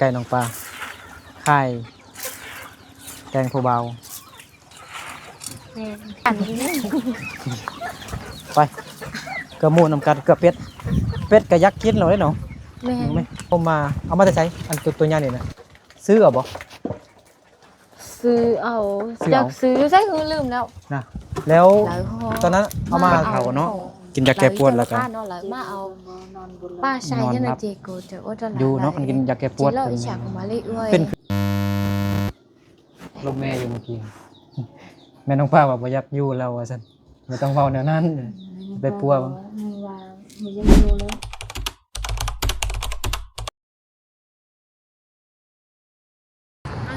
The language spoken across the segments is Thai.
ไก่น้องปลาข่ายแกงผู้เบาอันนี้ ไปกระมูนำกันกระเป็ดกระยักกินเลยเนาะ แม่ ไหมผมมาเอามาจะใช้อันตัวใหญ่นี่นะซื้อเอาบ่ ซื้อเอา ซื้อ อยา เอา กซื้อใช่คือลืมแล้ว นะแล้ว หลายห่อ ตอนนั้นเอามาเผาเนาะกินยาแก้ปวดแล้วก็ เนาะหลายมาเอาป้าใช้ยังไงเจโกจะโอ้จะหลาย อยู่เนาะมันกินยาแก้ปวด จิเราอีฉากมาเลยเอ้ย เป็นลมแม่อยู่เมื่อกี้แม่น้องป้าว่าบ่อยากอยู่แล้วว่าซั่นไม่ต้องเว้าแนวนั้นไปปัวบ่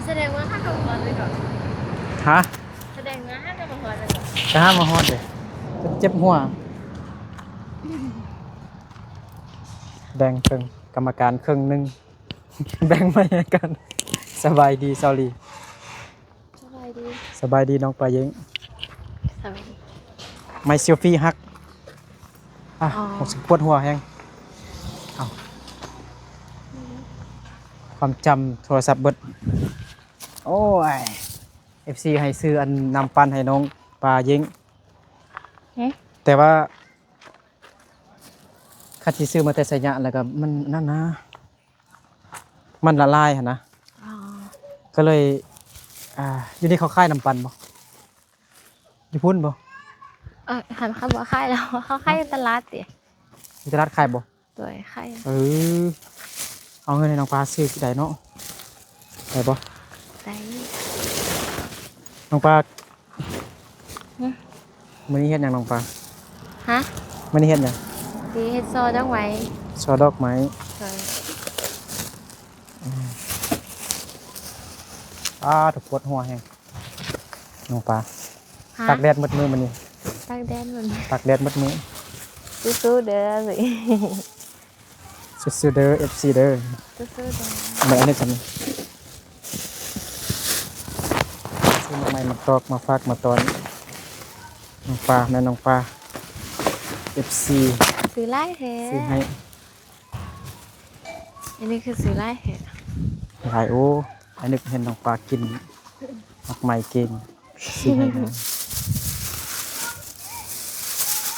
แสดงว่าห้ากับพรเลยก่อน ฮะ แสดงว่าห้ากับพรเลยก่อน จะห้ามมาฮอดเด้เจ็บหัวแบ่งครึ่งกรรมการครึ่งหนึง แบ่งมาให้กันสบายดีซอรี่ สบายดี สบายดีน้องปลาเย้ง สบายดี ไมเซลฟี่ฮักอ่ะ อ๋อ ผมสึกปวดหัวแฮงเอาความจำโทรศัพท์เบิดโอ้ย FC ให้ซื้ออันนำปันให้น้องปลาเย้ง เอ๊ะ แต่ว่าคัดที่ซื้อมาแต่สยะแล้วก็มันนั่นนะ มันละลายหั่นนะ อ๋อ ก็เลยอยู่นี่เขาค่ายนำปันบ่อยู่พุ่นบ่ หันเข้ามาค่ายแล้วเขาค่ายตลาดเตี๋ย มีตลาดขายบ่ ตัวค่าย เออเอาเงินให้น้องปลาซื้อได้เนาะได้บ่ ได้ น้องปลา ฮะ มื้อนี้เฮ็ดหยังน้องปลา ฮะ มื้อนี้เฮ็ดหยัง ดีเฮ็ดซอจังไว้ ซอดอกไม้ เลย ถูกปวดหัวแฮงน้องปลา ฮะ ตากแดดหมดมือมื้อนี้ ตักแดนมัน ตากแดดหมดมือ สู้ๆเด้อสิ สู้ๆเด้อ FC เด้อ สู้ๆเด้อ อันนี้กันซื้อมาใหม่มาตอกมาฝากมาตอนน้องปลาแม่น้องปลา FC ซื้อไล่แท้ ซื้อให้ อันนี้คือซื้อไล่แท้ หลายโอ้อันนึกเห็นน้องปลากินมักใหม่เก่งซื้อให้นะ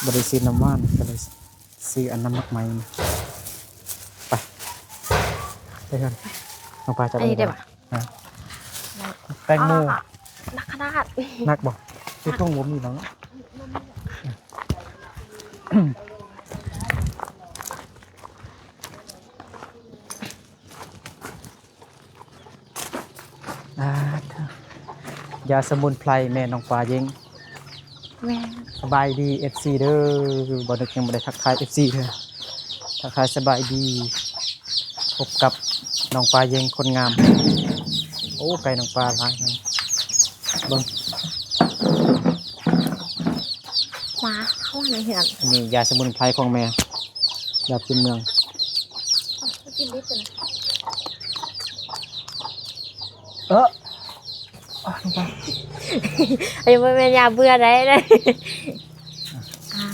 บริซื้อน้ำว่านก็เลยซื้ออันน้ำมักใหม่มาไปกันน้องปลาจะ อันนี้ได้ปะ แตงโม นักขนาด นักบอกที่ต้องวมอยู่แล้วยาสมุนไพรแม่น้องปลาเย้ง แม่ สบายดี FC เด้อบอนึกยังไม่ได้ทักทาย FC เด้อทักทายสบายดีพบกับน้องปลาเย้งคนงามโอ้ไก่น้องปลาหลายนะเบิ่ง มาเข้ามาในเหือน อันนี้ยาสมุนไพรของแม่ยาพื้นเมือง กินดิบเลย น้องปลา อันนี้เป็นยาเบื่อได้เลย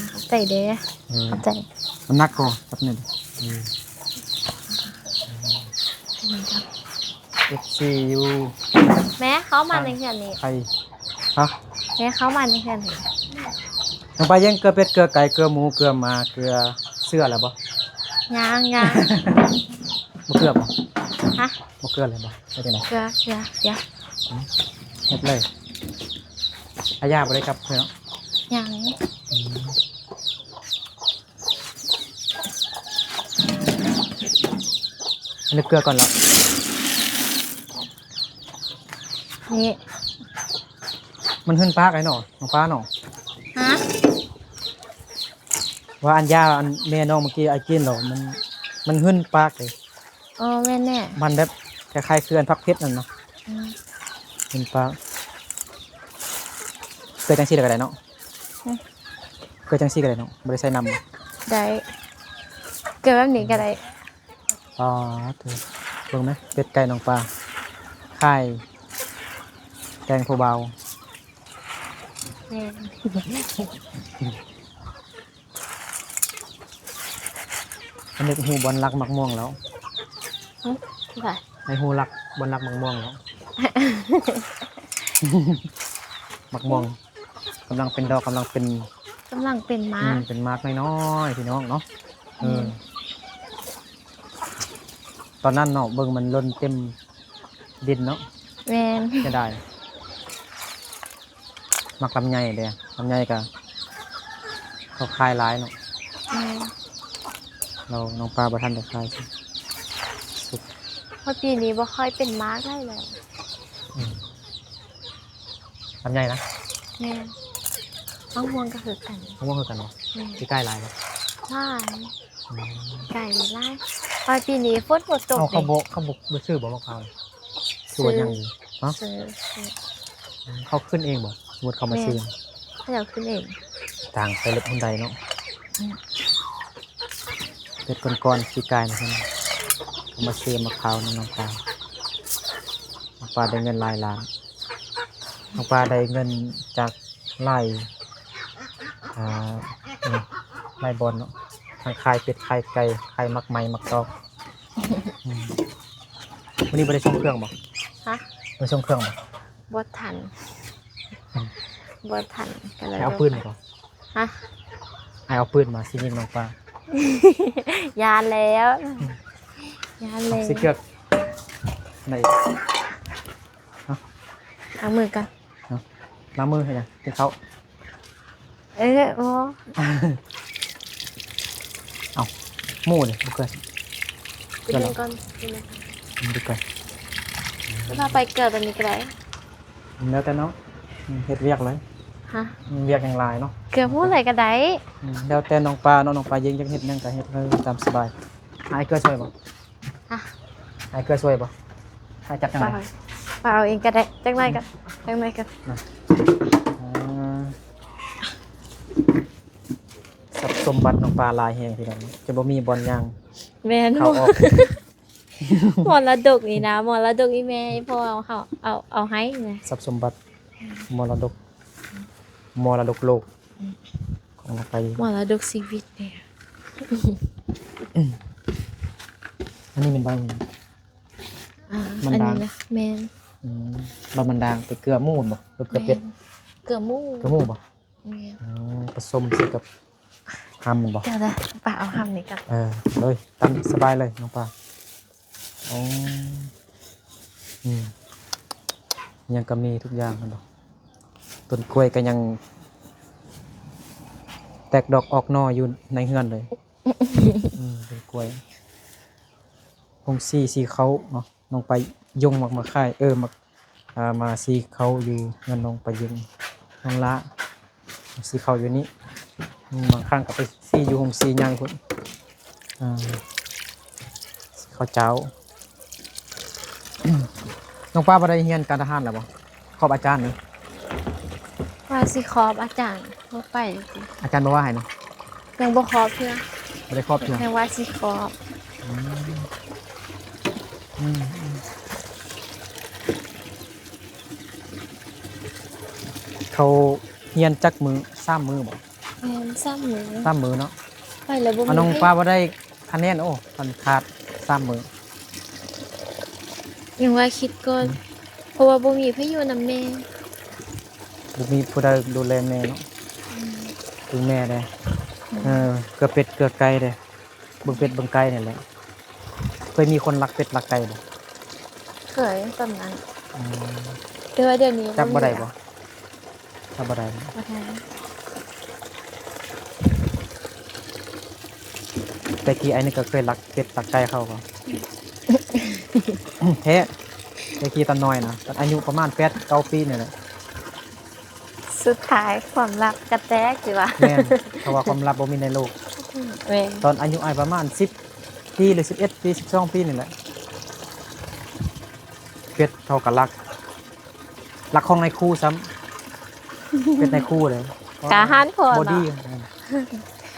เข้าใจเด้อเข้าใจ มันนักก่อครับเนี่ยFC อยู่ แม่เข้ามาในเหือนนี้ ไทยฮะ แม่เข้ามาในเหือนนี้ น้องปลาเย้งเกลือเป็ดเกลือไก่เกลือหมูเกลือหมาเกลือเสื้ออะไรบ่ ยาง บ่เกลือบ่ ฮะ บ่เกลืออะไรบ่ไปที่ไหน เกลือเดี๋ยว เฮ็ดเลยอายาบ่ได้ครับเพื่อน ยาง อันนี้เกลือก่อนแล้ว นี่ มันขึ้นปากไอ้หนอน้องปลาหนอ ฮะ ว่าอันยาอันแม่น้องเมื่อกี้ไอ้กินหรอมันขึ้นปากเลย โอ้แม่แน่ มันแบบคล้ายๆคืออันพักเพชรนั่นเนาะขึ้นปากเกลือจังซี่ได้ก็ได้เนาะเกลือจังซี่ก็ได้เนาะบ่ได้ใส่น้ำ ได้เกลือแบบนี้ก็ได้ อ๋อถูกเบิ่งไหมเป็ดไก่น้องปลาไข่แกงผู้เบา แม่ อันนี้หูบอลรักมักม่วงแล้ว ใช่ ไอ้ฮูรักบนรักมักม่วงเนาะ มักม่วงกำลังเป็นดอกกำลังเป็น กำลังเป็นม้า เป็นมากน้อยๆพี่น้องเนาะตอนนั้นเนาะเบิ่งมันล้นเต็มดินเนาะ แม่น จะได้มักลำไยเด้ลำไยก็เขาคายหลายเนาะ แม่น เราน้องปลาบ่ทันได้คายสิ เพราะปีนี้บ่ค่อยเป็นม้าได้เลย ลำไยนะ แม่นมะม่วงก็คือกัน เขาว่าคือกันเนาะ แม่น ที่ใกล้หลายเนาะ ใช่ไก่ไล่ปลายปีนี้ฝนบ่ตก เอาเขา เลย บ่เขาบ่บ่ซื้อบ่มะพร้าวคือว่ายังอยู่เนาะ ซื้อ เขาขึ้นเองบ่สมมุติเขามาซื้อ เขาจะเอาขึ้นเอง ต่างไปเล็บคนใดเนาะ อืม เป็ดก้อนๆขี้กายนะเพิ่นเอามาซื้อมะพร้าวน้องปลาน้องปลาได้เงินหลายล้านน้องปลาได้เงินจากไร่นี่ไร่บอลเนาะทางขายเป็ดขายไก่ขายมักไหม้มักตอกวันนี้บ่ได้ส่งเครื่องบ่ ฮะ บ่ส่งเครื่องบ่ บ่ทันบ่ทันก็เลย ให้เอาปืนบ่ ฮะ ให้เอาปืนมาสิยิงน้องปลาย านแล้วยานแล้ว สิเกือกไหน เอามือกัน ล้างมือให้ยังกินข้าว โอ้ เอาหมูดิบุกเกิด ไปเดินก่อนไปเลย บุกเกิด เราไปเกิดตอนนี้ก็ได้ แล้วแต่เนาะเฮ็ดเวียกเลย ฮะ เวียกอย่างไรเนาะ เกิดพูดอะไรก็ได้ แล้วแต่น้องปลาเนาะน้องปลายิงจังเฮ็ดหยังก็เฮ็ดเลยตามสบายหายเกลือช่วยบ่ ฮะ หายเกลือช่วยบ่หายจับจัง เป ได ล่าเปล่าเอาเองก็ได้จังไรกันจังไรกัน อ่าทรัพย์สมบัติน้องปลาหลายแฮงพี่น้องจะบ่มีบ่อนย่าง แม่น เข้าออก มรดกนี่นะมรดกอีแม่พ่อเอาให้ไง ทรัพย์สมบัติมรดกมรดกโลกของน้องปลา มรดกชีวิตเนี่ย อันนี้เป็นใบ มัน อัน ดัง นี้นะแมน บะมันดางไปเกลือหมูนบ่หรือเกลือเป็ด เกลือหมู เกลือหมูบ่ แม่น ผสมใส่กับหำมันบ่ เดี๋ยวนะป้าเอาหำนี่กัน เลยตามสบายเลยน้องปลาอ๋อยังก็มีทุกอย่างมันบ่ต้นกล้วยก็ยัง แตกดอกออกหน่ออยู่ในเฮือนเลยต้นกล้วยคงสีเขาเนาะน้องไปยงมาค่ายมาสีเขาอยู่เงินน้องไปยิงน้องละสีเขาอยู่นี่บางครั้งก็ไปสีอยู่หงสีใหญ่พุ่นสีเขาเจ้า น้องป้าบ่ได้เรียนการทหารแล้วบ่ขอบอาจารย์นี่ ว่าสิคอบอาจารย์ทั่วไปสิ อาจารย์บอกว่าให้นะ ยังบ่คอบเพื่อ บ่ได้ครอบเพียง ยังว่าสิคอบ เขาเรียนจักมือ3มือบ่ แม่น3มื้อ 3มือเนาะ ไปแล้วบ่ น้องป้าบ่ได้คะแนนโอ้มันขาด3มือ ยังว่าคิดก่อนเพราะว่าบ่มีพายุนำแม่ บ่มีผู้ใดดูแลแม่เนาะดูแม่ได้เกลือเป็ดเกลือไก่ได้เบิ่งเป็ดเบิ่งไก่นี่แหละเคยมีคนรักเป็ดรักไก่บ่ เคยตอนนั้นแต่ว่าเดี๋ยวนี้ จับบ่ได้บ่จับบ่ได้ บ่ได้ แต่กี้ไอ้นี่ก็เคยรักเป็ดรักไก่เขาก็ แท้แต่กี้ตอนน้อยนะตอนอายุประมาณ8-9 ปีนี่แหละ สุดท้ายความรักกระแตกสิวะ แม่นเพราะว่าความลับบ่มีในโลก แม่น ตอนอายุอ้ายประมาณ10 ปีหรือ11 ปี 12 ปีนี่แหละเป็ดเขาก็รักของในครูซ้ำเป็ดในครูเลย กาหารพอ บ่ดี เนาะ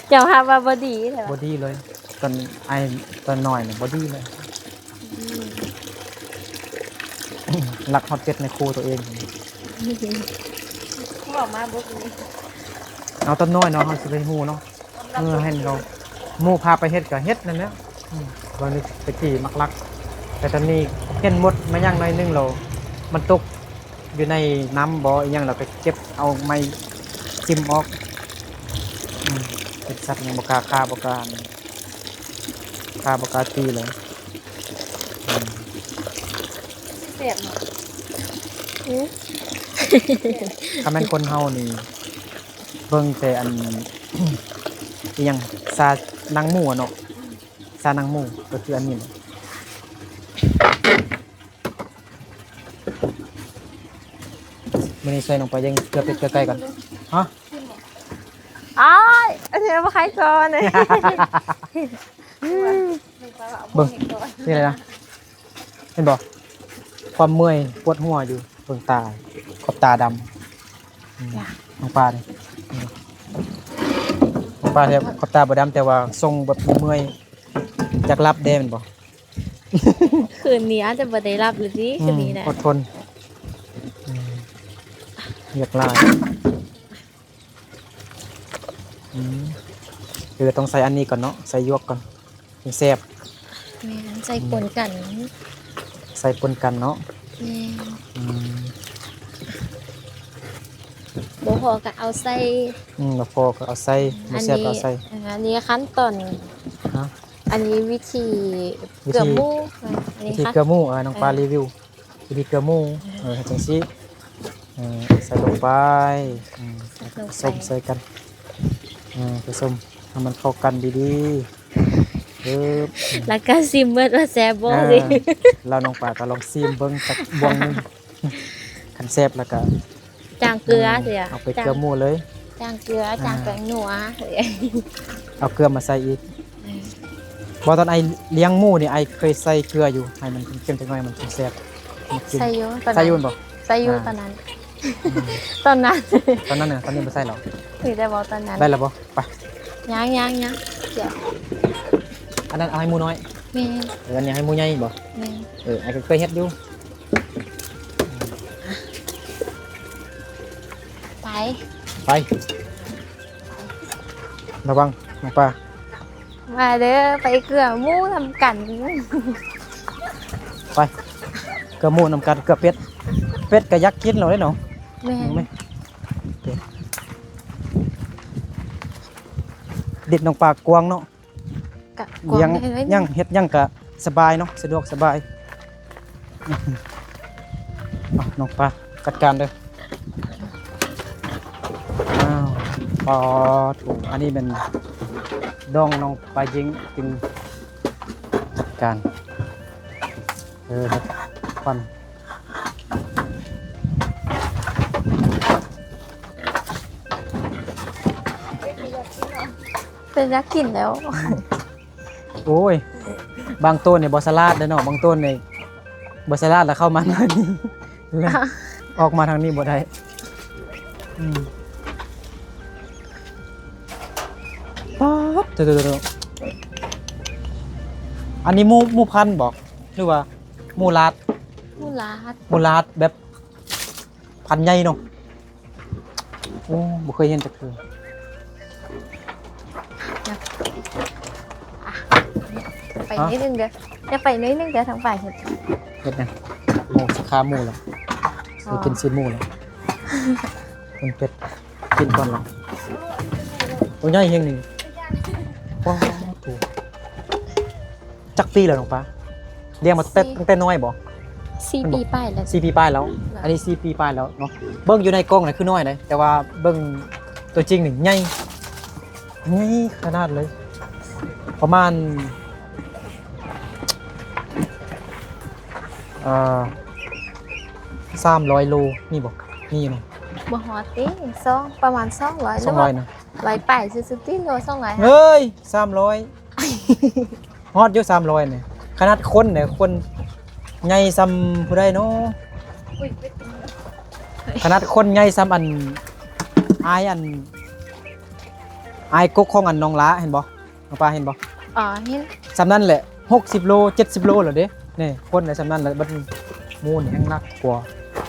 เจ้าหาว่าบ่ดีแล้ บ่ดีเลย ตอนไอ้ตอนน้อยเนี่ยบ่ดีเลยรักฮอดเป็ดในครูตัวเอง บอกมาบ่ดี เอาตอนน้อยเนาะเฮาสิไปฮู้เนาะให้เราหมู่พาไปเฮ็ดก็เฮ็ดนั่นแหละตอนนี้ตะกี้มักรัก แต่ตอนนี้ เห็นหมดมาย่างหน่อยนึงเรามันตกอยู่ในน้ำบ่ออีหยังเราก็เก็บเอาไม้จิ้มออกเป็นสัตว์ยังบกล้าฆ่าบกล้าตีเลย เสียบเนาะ ถ้าแม่นคนเฮานี่เบิ่งแต่อัน อีหยังซานางหมูอะเนาะซานางหมูก็คืออันนี้แหละมื้อนี้ใส่ลงไปยังเกลือเป็ดเกลือไก่ก่อนฮะ อ้ายอันนี้มาใครก่อนเลย เบิ่งนี่อะไรนะเห็นบ่ความเมื่อยปวดหัวอยู่เบิ่งตาขอบตาดำน้องปลาเนี่ยน้องปลาเนี่ยขอบตาบ่ดำแต่ว่าทรงแบบเมื่อยจากรับแดแม่นบ่ คืนนี้อาจจะบ่ได้รับหรือที่คืนนี้แหละ อดทนอยากลายคือต้องใส่อันนี้ก่อนเนาะใส่ยวกก่อนถึงแซ่บ แม่นใส่ปนกัน ใส่ปนกันเนาะ แม่บ่พอก็เอาใส่ แล้วพอก็เอาใส่บ่แซ่บก็เอาใส่ อันนี้ขั้นตอน ฮะ อันนี้วิธี วิธี เกลือหมูอัน วิ นี้ ธี ค่ะ เกลือหมูน้องปลารีวิววิธีเกลือหมูจังซี่ใส่ลงไปผสมใส่กันผสมให้มันเข้ากันดีๆปึ๊บ แล้วก็ซิมเบิดว่าแซ่บบ่ อ่า สิ เราน้องปลาก็ลองซีมเบิ่งจักบวงหนึงคันแซ่บแล้วก็ จางเกลือเสีย เอาไปเกลือหมูเลย จางเกลือจางแป้งนัวเสีย เอาเกลือมาใส่อีกบ่ตอนไอเลี้ยงหมูนี่ไอเคยใส่เกลืออยู่ให้มันเค็มๆจังหน่อยมันถึงแซ่บมันกิน ใส่อยูตอน ใส่ นั้น อยุ่นบ่ ใส่อยู อ่า ตอนนั้น ตอนนั้น ตอนนั้นน่ะตอนนี้บ่ใส่หรอก ถือได้บอกตอนนั้น ได้แล้วบ่ไป ยังเดี๋ยว อันนั้นเอาให้หมูน้อย แม่ อันนี้ให้หมูใหญ่บ่ แม่ ไอก็เคยเฮ็ดอยู่ ไป ไประวังน้องปลา มาเด้อไปเกลือหมูทำกัน ไปเกลือหมูนำกันเกลือเป็ดเป็ดก็อยากกินแล้วเด้เนาะ แม่ เห็นไหมดิดน้องปลากวางเนาะ กะ เลี้ยง ให้ไว้ ย่างเฮ็ดย่างก็สบายเนาะสะดวกสบายน้องปลาจัดการเด้ออ้าวพอถูกอันนี้เป็นดองน้องปลายิงจึงจัดการควัน เป็นรักกินแล้ว โอ้ยบางต้นเนี่ยบอสลาดเด้อเนาะบางต้นเนี่ยบอสลาดแล้วเข้ามาทางนี้แล้วออกมาทางนี้บ่ได้ป๊าบเดี๋ยวอันนี้หมูพันธุ์บอกหรือว่าหมูลาด หมูลาด หมูลาดแบบพันธุ์ใหญ่เนาะโอ้บ่เคยเห็นจักเทื่อ ไปนิดนึงเด้อจะไปนิดนึงเด้อทางฝ่ายเห็ด เฮ็ดหยังโอ้สิขาหมูแล้วสิกินซีนหมูแล้วเป็นเป็ดกินก่อนแล้วตัวใหญ่เฮงนี่ว้าวถูกจักปีแล้วน้องปลาเลี้ยงมาตั้งแต่น้อยบ่ 4 ปีป้ายแล้ว 4 ปีปลายแล้ว อันนี้4 ปีปลายแล้วเนาะเบิ่งอยู่ในกล้องน่ะคือน้อยเลยแต่ว่าเบิ่งตัวจริงนี่ใหญ่ขนาดเลย ประมาณ300 โลนี่บ่นี่เนาะ บ่ฮอดติประมาณ200หรือว่า 200นะ 100ป้ายซื่อๆติโล200 เฮ้ย300ฮอดอยู่300เนี่ยขนาดคนเนี่ยคนใหญ่ซ้ำผู้ใดเนาะขนาดคนใหญ่ซ้ำอายกกของน้องล้าเห็นบ่น้องปลาเห็นบ่ อ๋อเห็น ซ้ำนั้นแหละ60 โล70 โลเหรอเด้นี่คนในซ้ำนั้นแหละบัดหมูนี่แห้งหนักกว่า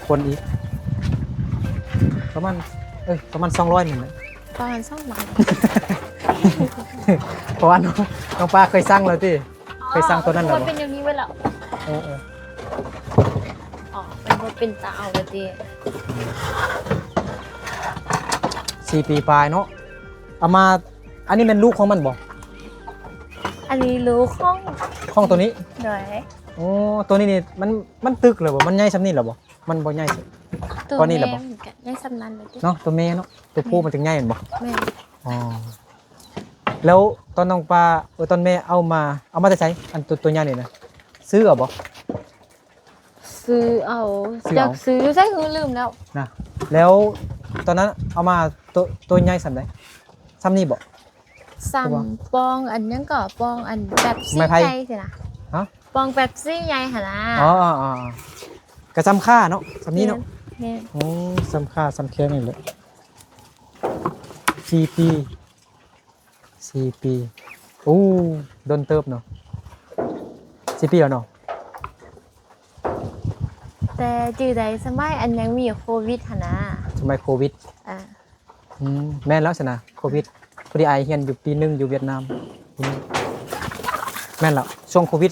คนอีกประมาณ200นี่แหละ ประมาณ200 เพราะว่าน้องปลาเคยสั่งแล้วติเคยสั่งตัวนั้นแล้ว มันเป็นอย่างนี้ไว้แล้ว เออ บ่เป็นตาเอาก็ติ 4 ปีปลายเนาะเอามาอันนี้เป็นลูกของมันบ่ อันนี้รู้ของตัวนี้ หน่อย โอ้ตัวนี้นี่มันตึกเลยบ่มันใหญ่ซำนี้เหรอบ่มันบ่ใหญ่สิ ตัว ตอนนี้แหละบ่ แม่มันก็ได้สำนันเลยติ เนาะตัวแม่เนาะตัวผู้มันถึงใหญ่เห็นบ่ แม่ อ๋อแล้วตอนน้องปลาตอนแม่เอามาแต่ไสอันตัวใหญ่นี่นะซื้อเอาบ่ ซื้อเอา ซื้อ จา เอา กซื้อใช่คือลืมแล้ว นะแล้วตอนนั้นเอามาตัวใหญ่ซำใดซ้ำนี้บ่ ซ้ำปองอันยังก็ปองอันแบบซี่ ไม้ไผ่ ใหญ่สินะ ฮะ ปองแบบซี่ใหญ่หั่นน่ะ อ๋อก็ซ้ำค่าเนาะซ้ำนี้เนาะ แม่น โอ้ซ้ำค่าซ้ำแค่นี่แหละ4 ปี4 ปีโอ้โดนเติบเนาะ4 ปีแล้วเนาะ แต่จื่อใดสมัยอันยังมีโควิดหั่นน่ะ สมัยโควิด อ่า แม่นแล้วสินะโควิดพอดีไอเฮียนอยู่ปีหนึงอยู่เวียดนามแม่นแล้วช่วงโควิด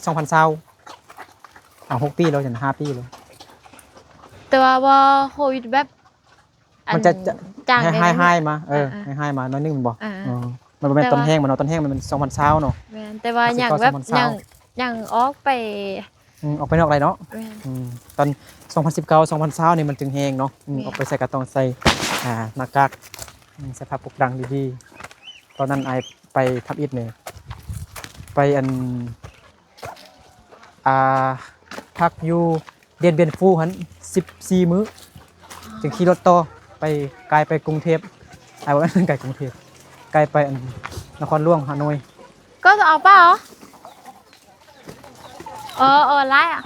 20206 ปีแล้วจัง5 ปีแล้ว แต่ว่าบ่โควิดแบบอั มันจะ จาง ให้มา อ่า ให้มาน้อยนึงมันบ่ อ่า มันบ่แม่น แต่ ต้น ว่า แห้งมันเนาะต้นแห้งมันเป็น2020เนาะ แม่นแต่ว่าอย่าง 19 แบบ 2020 อย่างออกไป ออกไปนอกอะไรเนาะ แม่น ตอน2019 2020นี่มันจึงแห้งเนาะออกไปใส่กระต้องใส่หน้ากากใส่ผ้าปกดังดีๆตอนนั้นไอไปทับอิฐเนี่ยไปพักอยู่เดียนเบียนฟูหัน14 มื้อจึงขี่รถต่อไปไกลไปกรุงเทพไอ้ว่าไกลกรุงเทพไกลไปนครหลวงฮานอย ก็จะเอาเปล่าไล่อ่ะ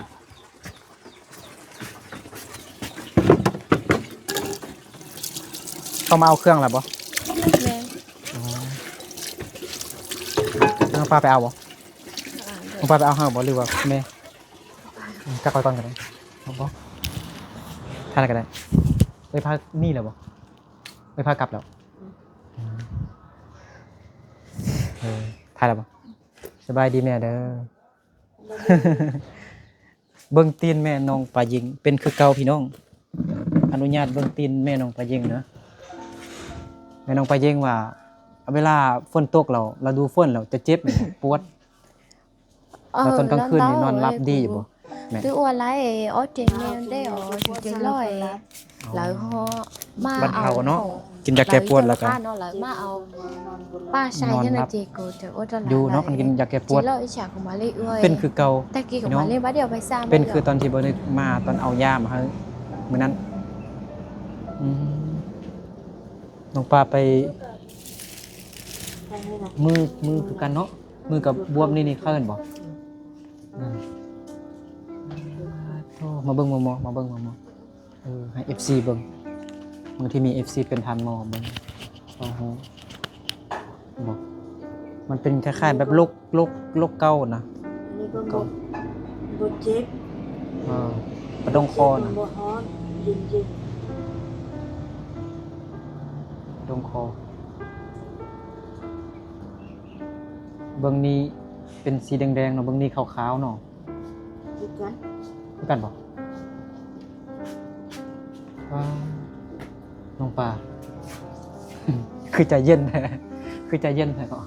เขามาเอาเครื่องแล้วบ่ แม่น น้องปลาไปเอาบ่น้องปลาไปเอาห้าบ่หรือว่าแม่จักไปก่อนก็ได้เอาบ่ท่านอะไรก็ได้ไปพานี่แล้วบ่ไปพากลับแล้วถ่ายแล้วบ่สบายดีแม่เด้อ เบิ่งตีนแม่น้องปลายิงเป็นคือเก่าพี่น้องอนุญาตเบิ่งตีนแม่น้องปลายิงเนาะแม่น้องปลายิงว่าเวลาฝนตกเราดูฝนเราจะเจ็บปวดแล้วตอนกลางคืนนี่นอนหลับดีอยู่บ่แม่ tôi qua lại ở trên này đây ở trên lối lại họ ma บรรเทาเนาะ เอา กินยาแก้ปวดแล้วก็ ป้าเนาะlại maเอาป้าใช้ยังไงเจกูจะอดจะ อยู่เนาะมันกินยาแก้ปวด chỉ lo ý chả của má lê ơi เป็นคือเก่า ta kia của má lê bắt điều phải xa เป็นคือตอนที่บ่ได้มาตอนเอายามาให้มื้อนั้นน้องปลาไปมือคือกันเนาะมือกับบวมนี่เข้ากันบ่มาเบิ่งมาเบิ่งให้ FC เบิ่งบางทีมี FC เป็นทันหมอเบิ่งโอ้โหบ่มันเป็นคล้ายๆแบบโรคเก่านะ นี่ก็บดเจ็บ กระดงคอนะ บดฮอตจริง กระดงคอเบิ่งนี้เป็นสีแดงๆเนาะเบิ่งนี้ขาวๆเนาะ ๆคือกัน คือกันบ่ว้าวน้องปลา คือใจเย็นแท้คือใจเย็นแท้เนาะ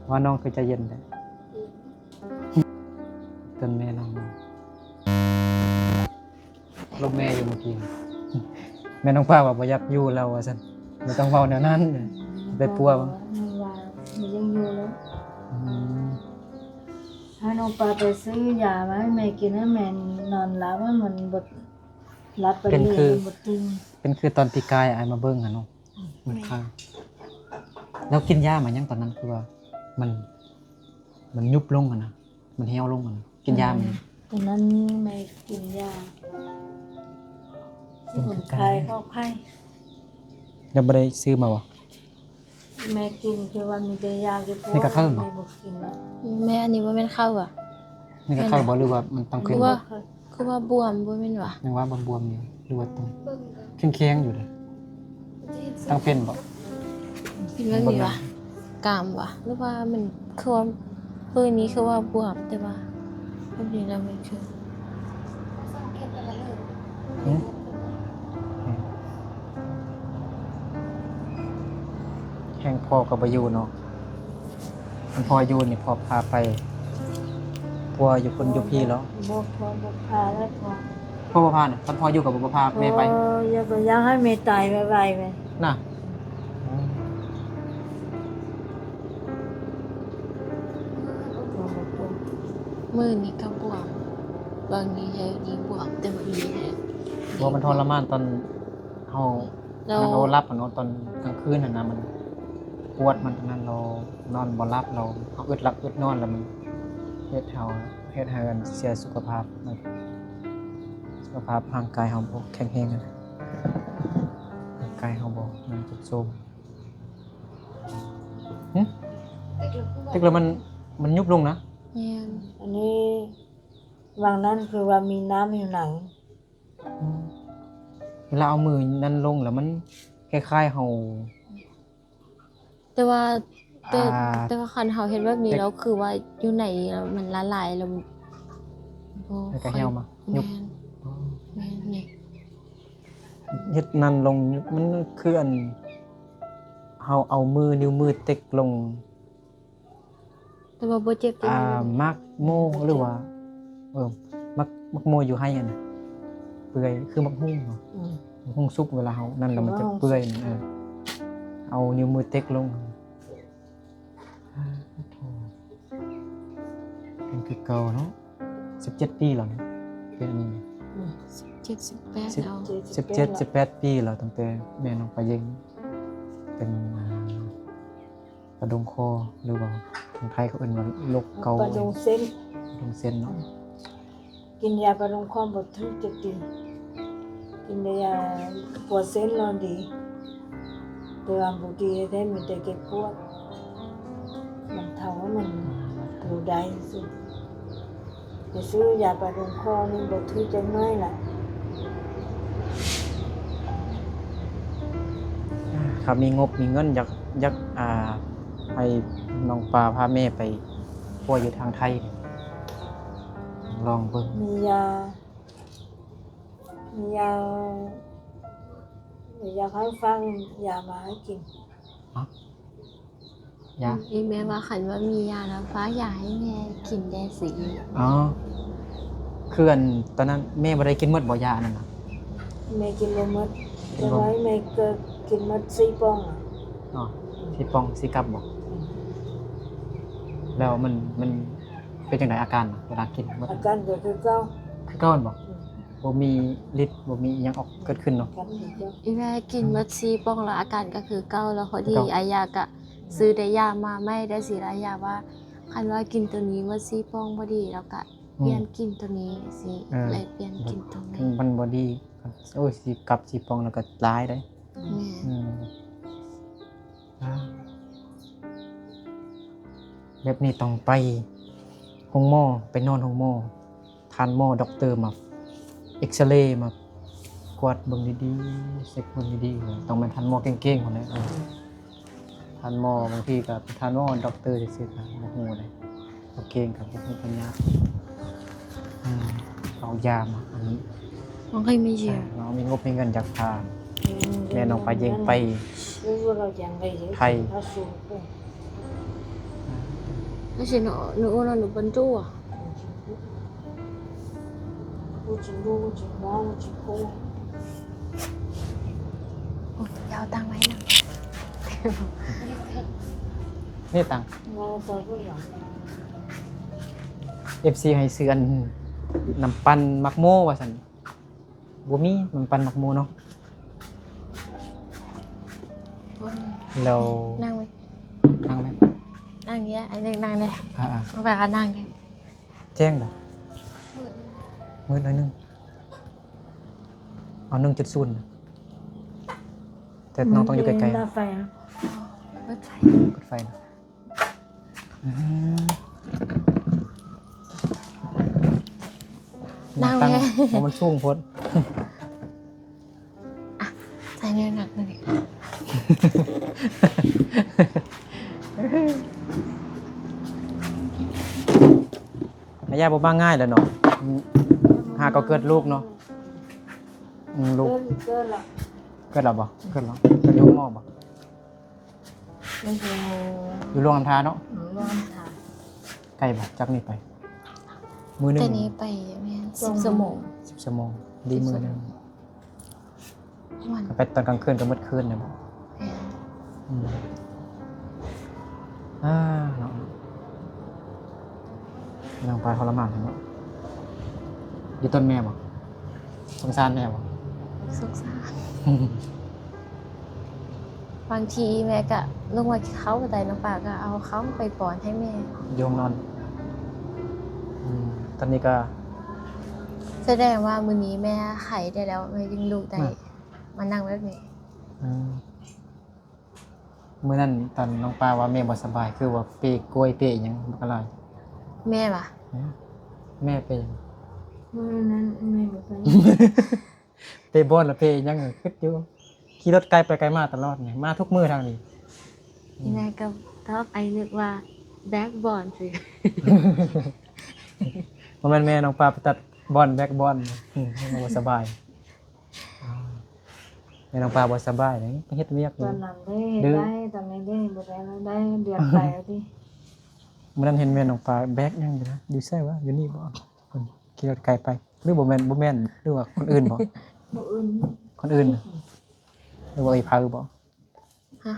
ว่าน้องคือใจเย็นแท้จนแม่น้องลูกแม่อยู่เมื่อกี้ แม่น้องปลาว่าบ่อยากอยู่แล้วว่าซั่นไม่ต้องเว้าแนวนั้นไปปัวบ่ มันว่ามันยังอยู่แล้ว อืม ให้น้องปลาไปซื้อยามาให้แม่กินให้แม่นอนหลับให้มันบดหลับไปเรื่อยๆบดตึง เป็นคือตอนปีกายอ้ายมาเบิ่งอ่ะเนาะมันข้างแล้วกินยามายังตอนนั้นคือว่ามันยุบลงอ่ะนะมันเหี่ยวลงอ่ะนะกินยามัน ตอนนั้นแม่กินยาสมุนไพรเข้าไข้ ยังบ่ได้ซื้อมาบ่ แม่กินคือว่ามีแต่ยาแก้ปวด นี่ก็เข้าเหรอ แม่บ่กินแล้ว แม่อันนี้ว่าเป็นเข้าอ่ะ นี่ก็เข้าบ่หรือว่ามันต้องขึ้น คือว่าคือว่าบวมบ่เป็นวะ ยังว่าบวมๆอยู่หรือว่าต้องแข็งๆอยู่เลยต้องเป็นบ่ เป็นแบบนี้วะกามวะหรือว่ามันคือว่าปืนนี้คือว่าบวมแต่ว่าแบบนี้แล้วมันคือ แห่งพ่อก็บ่อยู่เนาะมันพ่ออยู่นี่พ่อพาไปพ่ออยู่คนอยู่พี่แล้ว บ่พอบ่พาแล้วพอ พ่อบ่พาน่ะตอนพ่ออยู่กับบ่พาแม่ไป อย่าก็อยากให้แม่ตายไวๆไป น่ะ มือนี้ก็บวมบางนี้ใช้นี้บวมแต่วันนี้แฮะ บ่มันทรมานตอนเฮา เรา เรารับอะเนาะตอนกลางคืนน่ะนะมันปวดมันตอนนั้นเรานอนบ่หลับเราเฮาอึดหลับอึดนอนแล้วมันเฮ็ดให้กันเสียสุขภาพมันสุขภาพร่างกายเฮาบ่แข็งแรงอะร่างกายเฮาบ่มันสุดโทรมตึกแล้วมันยุบลงนะ แม่น อันนี้วางนั้นคือว่ามีน้ำอยู่หนัง เวลาเอามือนั่นลงแล้วมันคล้ายๆเฮา แต่ว่าแต่ อ่า แต่ว่าคันเฮาเฮ็ดแบบนี้แล้วคือว่าอยู่ไหนแล้วมันละลายแล้วมันบ่ แล้วก็เหี่ยวมายุ แม่ บ นแม่นนี่ เฮ็ดนั่นลงมันคืออันเฮาเอามือนิ้วมือเต็กลง แต่ว่าบ่เจ็บจังได๋ มักโมหรือว่ามักโมอยู่ให้อันน่ะเปื่อยคือมักหุ่งเนาะมักหุ่งสุกเวลาเฮานั่นแล้วมันจะเปื่อยนั่นเอานิ้วมือเต็กลงโธ่เป็นคือเก่าเนาะ17 ปีแล้วเนาะเป็นอันนี้ 78แล้ว 17 18 ปีแล้วตั้งแต่แม่น้องปลาเย็งเป็นกระดงคอหรือว่าคนไทยเขาเอิ้นว่าโรคเกาต์ ประดงเส้น กระดงเส้นเนาะ กินยาประดงความบ่ถึงจะดีกินยาปวดเส้นนอนดีแต่ว่าบ่ดีได้มีแต่เก็บปวดมันเท่าว่ามันอยู่ได้สุดจะซื้อยาประดงคอนี่บ่ถือจังน้อยล่ะ ครับมีงบมีเงินอยากให้น้องปลาพาแม่ไปป่วยอยู่ทางไทยเนี่ยลองเบิ่ง มียาอยากให้ฟังยามาให้กิน ยา อีแม่ว่าคันว่ามียาแล้วฟ้าอยากให้แม่กินแดสิ อ๋อคืออันตอนนั้นแม่บ่ได้กินหมดบ่ยาอันนั้นน่ะ แม่กินบ่หมดแต่ว่าแม่ก็กินหมด4ป่องอะ อ๋อสิปองสิกลับบ่แล้วมันเป็นจังไดอาการน่ะเวลากินหมด อาการก็คือเก่า คือก่อนบ่บ่มีฤทธิ์บ่มีอิหยังออกเกิดขึ้นเนาะ กันคือเก่า อีแม่กินมาซีป้องแล้วอาการก็คือเก้าแล้วพอดี เก้า อายากะซื้อได้ยามาไม่ได้สิรายาว่าคันว่ากินตัวนี้มาซีป้องพอดีแล้วก็เปลี่ยนกินตัวนี้สิเลยเปลี่ยนกินตัวนี้ มันบ่ดีโอ้ยสิกลับสิปองแล้วก็หลายได้ แม่ อืมแบบนี้ต้องไปห้องหมอไปนอนห้องหมอทานหมอด็อกเตอร์มาเอ็กซเรย์มากวาดเบิ่งดีๆเช็คเบิ่งดีๆต้องเป็นทานหมอเก่งๆคนนี้ทานหมอบางทีก็ไปทานหมอด็อกเตอร์ซื่อๆก็บ่ฮู้เลยบ่เก่งกับบ่ฮู้ปัญญาเอายามาอันนี้ มันเคยมีเชียว เรามีงบมีเงินอยากพาแม่น้องไปเย็งไป รู้ว่าเราอย่างไร ไทย ถ้าสูงก็ ไม่ใช่หนูหนูบรรจุอ่ะ ผู้จิรู้ผู้จิน้องผู้จิโก้ โอ้ยยาวตังไว้นะ นี่ตัง งานต่อผู้หลัง FC ให้ซื้ออันน้ำปั่นมักโมว่าซั่นบ่มีน้ำปั่นมักโมเนาะแล้ว นั่งไว้ นั่งไหม นั่งเงี้ยไอ้เด็กนั่งเลย อ่า เอาไปกันนั่งเลย ๆแจ้งบ่มืดหน่อยหนึงเอา1.0นะแต่น้องต้องอยู่ไกล หน้าไฟอะ เปิดไฟ ๆกดไฟนะตั้งเพราะมันสูงโพด ใส่เนื้อหนักเลย ระยะบ่มาง่ายแล้วเนาะหาก็เกิดลูกเนาะลูก เกินละ เกิดแล้วบ่เกิดแล้วเกิดอยู่ห้องหมอบ่ ไม่ใช่ อยู่โรงน้ำทาเนาะ หนูร้อนค่ะ ใกล้บ่จักนี่ไป มื้อหนึง แต่นี้ไปแม่น10 ชั่วโมง 10 ชั่วโมงดีมื้อหนึง วัน ก็ไปตอนกลางคืนก็มืดคืนน่ะบ่ แม่น อืมเนาะน้องปลาทรมานเนาะอยู่ต้นแม่บ่สงสารแม่บ่ สงสาร บางทีแม่ก็ลงมาเขาก็ได้น้องปลาก็เอาเขาไปป้อนให้แม่ โยงนอนตอนนี้ก็ แสดงว่ามื้อนี้แม่ไข้ได้แล้วแม่ยังลูกได้มานั่งแบบนี้ มื้อนั้นตอนน้องปลาว่าแม่บ่สบายคือว่าเปกล้วยเปอิหยังบ่ก็ลาย แม่ว่ะ แม่เปหยัง มื้อนั้นแม่บ่ไป เปบ่นแล้วเปอิหยังคิดอยู่ขี่รถไกลไปไกลมาตลอดนี่มาทุกมื้อทางนี้ นี่แม่ก็ตอบไอ้นึกว่าแบ็คบอลสิ บ่แม่นแม่น้องปลาไปตัดบอลแบ็คบอลบ่สบายแม่น้องปลาบ่สบายนี่ไปเฮ็ดเวียกอ ต ยู่ อนนั้นได้ตอนนี้ได้บ่ได้แล้วได้เดือนไปแล้วดิ มื้อนั้นเห็นแม่น้องปลาแบ็คยังอยู่นะอยู่ไสวะอยู่นี่บ่เพิ่นขี่รถไกลไปหรือบ่แม่นหรือว่าคนอื่นบ่ บ่อื่น คนอื่นน่ะหรือว่าอีพาบ่ ฮะ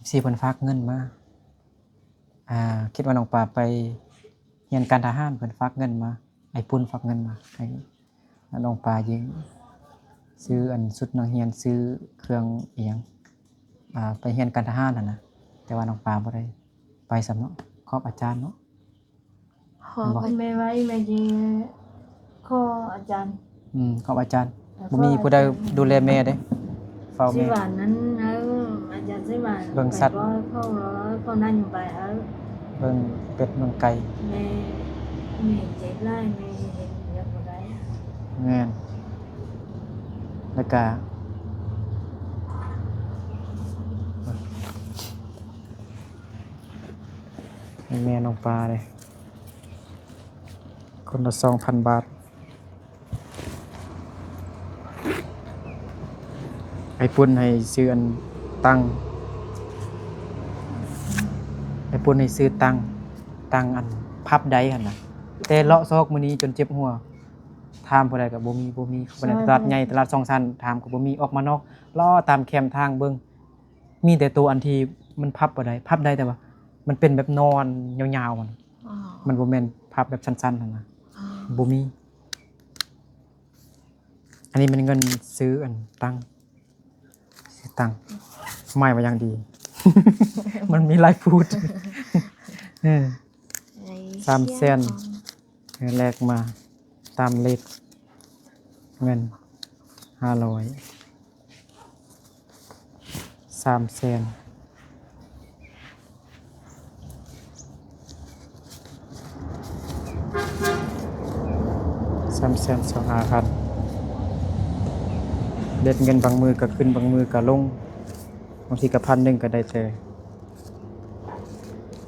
สิเพิ่นฝากเงินมาคิดว่าน้องปลาไปเรียนการทหารเพิ่นฝากเงินมาไอ้ปุ้นฝากเงินมาให้น้องปลายิงซื้ออันชุดนักเรียนซื้อเครื่องอีหยังไปเรียนการทหารน่ะนะแต่ว่าน้องปลาบ่ได้ไปสำเนาะขอบอาจารย์เนาะ ขอไป แม่ไว้แม่จีข้ออาจารย์ ขอบอาจารย์บ่มีผู้ใดดูแลแม่เด้เฝ้า สิ แม่ หวานนั้นอาจารย์สิหวาน เบิ่งสัตว์ ไปพ่อพ่อนั่นอยู่ไปเบิ่งเป็ดเบิ่งไก่ แม่เจ็บไล่แม่เห็นยังบ่ได้ แม่นแล้วก็ให้แม่น้องปลาเลยคนละ 2,000 บาทไอ้ปุ้นให้ซื้ออันตังไอ้ปุ้นให้ซื้อตังอันพับได้หั่นน่ะแต่เลาะซอกมื้อนี้จนเจ็บหัวถามผู้ใดก็บ่มีบ่ได้ตลาดใหญ่ตลาด2ชั้นถามก็บ่มีออกมานอกล้อตามแคมทางเบิ่งมีแต่ตัวอันที่มันพับบ่ได้พับได้แต่ว่ามันเป็นแบบนอนยาวๆมันบ่แม่นพับแบบสั้นๆหั่นน่ะบ่มีอันนี้มันเงินซื้ออันตังไม่มาอย่างดี มันมีลายพูด 3 เส้นแลกมาตามเลขเงิน500 3 เส้น25,000เด็ดเงินบางมือก็ขึ้นบางมือก็ลงบางทีก็1,000ก็ได้แต่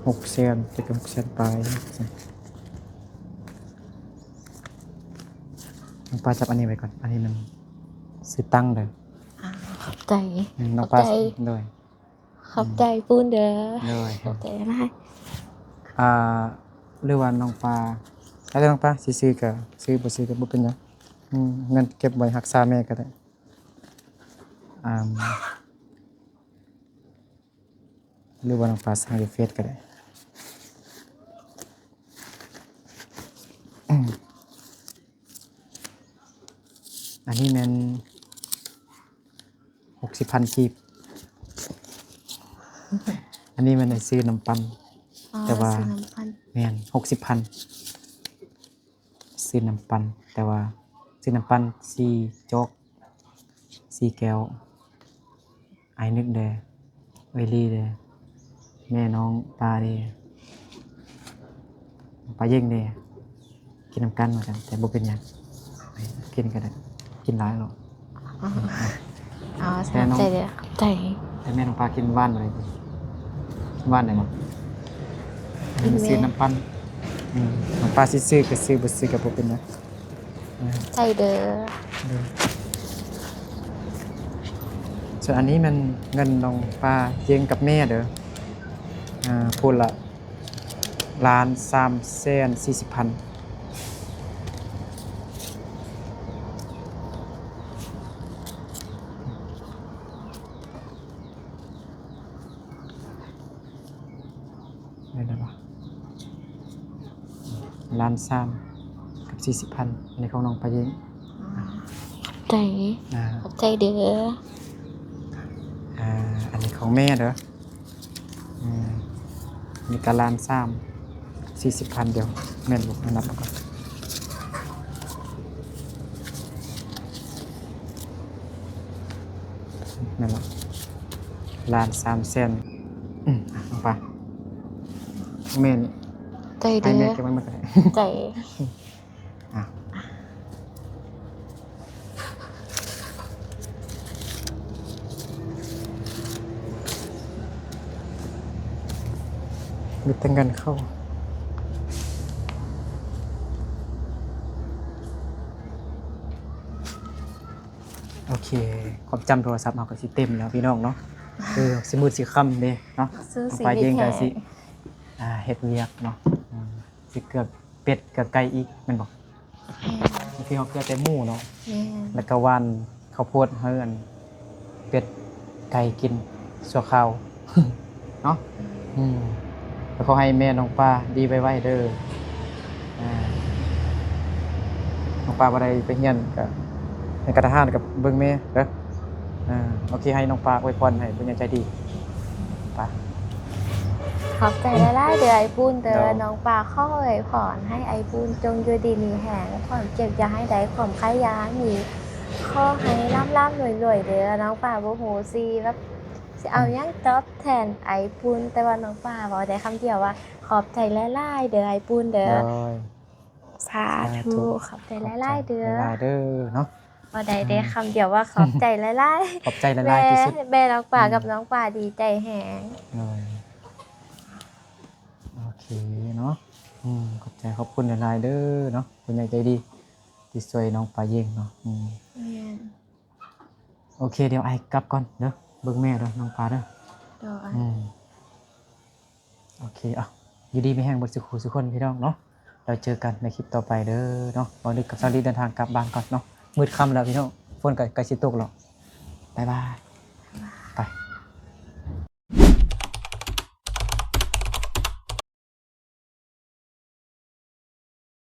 6 เซนจะกับ6 เซนปลายน้องปลาจับอันนี้ไว้ก่อนอันนี้มันซื้อตั้งเลย ขอบใจ น้องปลาเลย ขอบใจปูนเด้อ เลย ขอบใจอะไร หรือว่าน้องปลาแล้วน้องปลาซื้อก็ซื้อบ่ซื้อก็บ่เป็นหยังเงินเก็บไว้รักษาแม่ก็ได้หรือว่าน้องปลาสั่งในเฟซก็ได้อันนี้มัน60,000 กีบ อันนี้มันได้ซื้อน้ำปั่นแต่ว่า ซื้อน้ำพัน แม่น60,000 ซื้อน้ำปั่นแต่ว่าซื้อน้ำปั่น4 โจ๊ก 4 แก้วไอ้นึกเด้เวลี่เด้แม่น้องปลาเด้ปลาเย่งเด้กินน้ำกันเหมือนกันแต่บ่เป็นหยังกินก็ได้กินหลายหรอก สนใจเด้อขอบใจ แต่แม่น้องปลากินบ้านอะไรกินบ้านไหนมั้งซื้อน้ำปั่นน้องปลาซื้อก็ซื้อบ่ซื้อก็บ่เป็นหยัง ใจเด้อ ส่วนอันนี้มันเงินน้องปลาเยงกับแม่เด้อพูดละ1,340,000ได้แล้วปะ1,300,000กับ40,000อันนี้ของน้องปลาเยง ใจ อ่า ขอบใจเด้อ อันนี้ของแม่เด้อมีกะ1,340,000เดียวแม่นลูกนับมาก่อนแม่นละ1,300,000เอาไปแม่นี่ ใจ ให้ เด้ แม่ อ เก็บไว้หมดเลย ใจ อ่ะมีแต่เงินเข้าโอเคความจำโทรศัพท์เราก็สิเต็มแล้วพี่น้องเนาะสิมืดสิค่ำเด้เนาะ ซื้อสี ไปเย็ง แท้ ก็สิเฮ็ดเวียกเนาะสิเกือบเป็ดเกือบไก่อีกแม่นบ่บางทีเขาเกลือแต่หมูเนาะ แม่น แล้วก็หวานข้าวโพดเฮือนเป็ดไก่กินชั่วคราว เนาะแล้วก็ให้แม่น้องปลาดีไว้ๆเด้อน้องปลาบ่ได้ไปเรียนก็ในกระทานกับเบิ่งแม่เด้อโอเคให้น้องปลาอวยพรให้ผู้ใหญ่ใจดีไป ขอบใจหลายๆเด้อไอ้ปุ้นเด้อ เนาะ น้องปลาขอเอ่ยพรให้ไอ้ปุ้นจงอยู่ดีมีแหงความเจ็บอย่าให้ใดความไข้อย่าให้มีขอให้ร่ำๆรวยๆเด้อน้องปลาบ่ฮู้สิแบบสิเอาหยังตอบแทนไอ้ปุ้นแต่ว่าน้องปลาบอกได้คำเดียวว่าขอบใจหลายๆเด้อไอ้ปุ้นเด้อ โดย สาธุขอบใจหลายๆเด้อ หลายๆเด้อเนาะ บ่ได้คำเดียวว่าขอบใจหลาย ขอบใจห ๆ ลายๆที่สุด แม่น้องปลากับน้องปลาดีใจแหง โอเคเนาะขอบใจขอบคุณหลายๆเด้อเนาะคุณยายใจดีที่ช่วยน้องปลาเย่งเนาะโอเคเดี๋ยวไอ้กลับก่อนเด้อเบิ่งแม่เด้อน้องปลาเด้อ โดย โอเคอยู่ดีไม่แห้งบทสุขุสุขคนพี่น้องเนาะเราเจอกันในคลิปต่อไปเด้อเนาะวันนี้กับซาลีเดินทางกลับบ้านก่อนเนาะมืดค่ำแล้วพี่น้องฝนใกล้สิตกแล้วบ๊ายบาย